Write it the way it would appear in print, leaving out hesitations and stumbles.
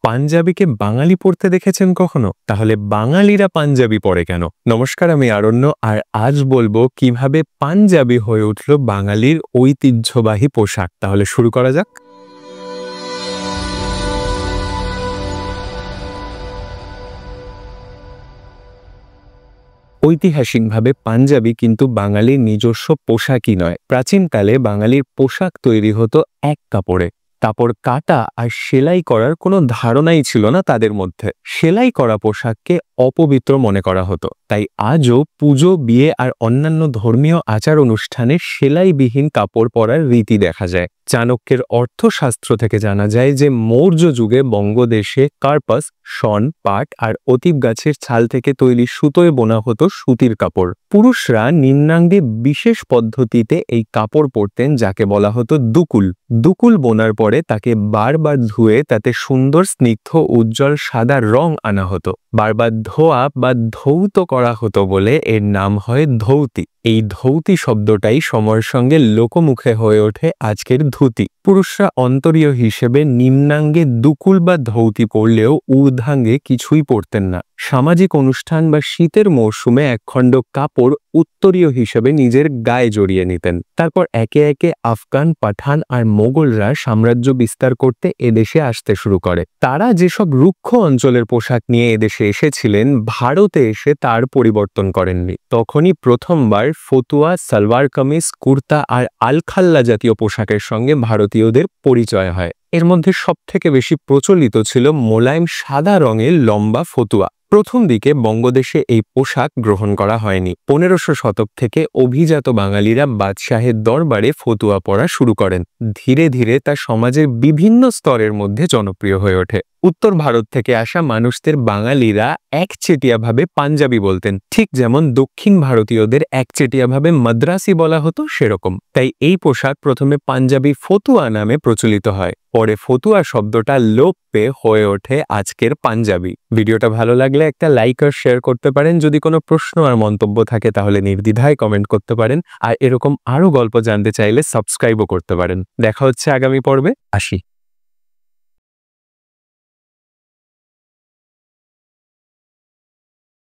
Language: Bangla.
পাঞ্জাবিকে বাঙালি পড়তে দেখেছেন কখনো? তাহলে বাঙালিরা পাঞ্জাবি পরে কেন? নমস্কার, আমি আরণ্য, আর আজ বলবো কিভাবে পাঞ্জাবি হয়ে উঠল বাঙালির ঐতিহ্যবাহী পোশাক। তাহলে শুরু করা যাক। ঐতিহাসিকভাবে পাঞ্জাবি কিন্তু বাঙালির নিজস্ব পোশাকই নয়। প্রাচীনকালে বাঙালির পোশাক তৈরি হতো এক কাপড়ে। কাপড় কাটা আর সেলাই করার কোনো ধারণাই ছিল না তাদের মধ্যে। সেলাই করা পোশাককে অপবিত্র মনে করা হতো। তাই আজও পুজো, বিয়ে আর অন্যান্য ধর্মীয় আচার অনুষ্ঠানে সেলাইবিহীন কাপড় পরার রীতি দেখা যায়। চাণক্যের অর্থশাস্ত্র থেকে জানা যায় যে মৌর্য যুগে বঙ্গদেশে কার্পাস, শন, পাট আর অতিব গাছের ছাল থেকে তৈরি সুতোয় বোনা হতো সুতির কাপড়। পুরুষরা নিম্নাঙ্গে বিশেষ পদ্ধতিতে এই কাপড় পরতেন, যাকে বলা হতো দুকুল। দুকুল বোনার পরে তাকে বারবার ধুয়ে তাতে সুন্দর স্নিগ্ধ উজ্জ্বল সাদা রং আনা হতো। বারবার ধোয়া বা ধৌত করা হতো বলে এর নাম হয় ধৌতি। এই ধৌতি শব্দটাই সময়ের সঙ্গে লোকমুখে হয়ে ওঠে আজকের ধুতি। পুরুষরা অন্তরীয় হিসেবে নিম্নাঙ্গে দুকুল বা ধৌতি পরলেও ঊর্ধ্বাঙ্গে কিছুই পরতেন না। সামাজিক অনুষ্ঠান বা শীতের মৌসুমে একখণ্ড কাপড় উত্তরীয় হিসেবে নিজের গায়ে জড়িয়ে নিতেন। তারপর একে একে আফগান, পাঠান আর মোগলরা সাম্রাজ্য বিস্তার করতে এদেশে আসতে শুরু করে। তারা যেসব রুক্ষ অঞ্চলের পোশাক নিয়ে এদেশে এসেছিলেন, ভারতে এসে তার পরিবর্তন করেননি। তখনই প্রথমবার ফতুয়া, সালোয়ার কামিজ, কুর্তা আর আলখাল্লা জাতীয় পোশাকের সঙ্গে ভারতীয়দের পরিচয় হয়। এর মধ্যে সবথেকে বেশি প্রচলিত ছিল মোলায়েম সাদা রঙের লম্বা ফতুয়া। প্রথম দিকে বঙ্গদেশে এই পোশাক গ্রহণ করা হয়নি। 1500 শতক থেকে অভিজাত বাঙালিরা বাদশাহের দরবারে ফতুয়া পরা শুরু করেন। ধীরে ধীরে তা সমাজের বিভিন্ন স্তরের মধ্যে জনপ্রিয় হয়ে ওঠে। উত্তর ভারত থেকে আসা মানুষদের বাঙালিরা একচেটিয়াভাবে পাঞ্জাবি বলতেন, ঠিক যেমন দক্ষিণ ভারতীয়দের একচেটিয়াভাবে মাদ্রাসি বলা হতো সেরকম। তাই এই পোশাক প্রথমে পাঞ্জাবি ফতুয়া নামে প্রচলিত হয়। পরে ফতুয়া শব্দটা লোপ পেয়ে হয়ে ওঠে আজকের পাঞ্জাবি। ভিডিওটা ভালো লাগলে একটা লাইক আর শেয়ার করতে পারেন। যদি কোনো প্রশ্ন আর মন্তব্য থাকে তাহলে নির্দ্বিধায় কমেন্ট করতে পারেন। আর এরকম আরো গল্প জানতে চাইলে সাবস্ক্রাইবও করতে পারেন। দেখা হচ্ছে আগামী পর্বে। আসি।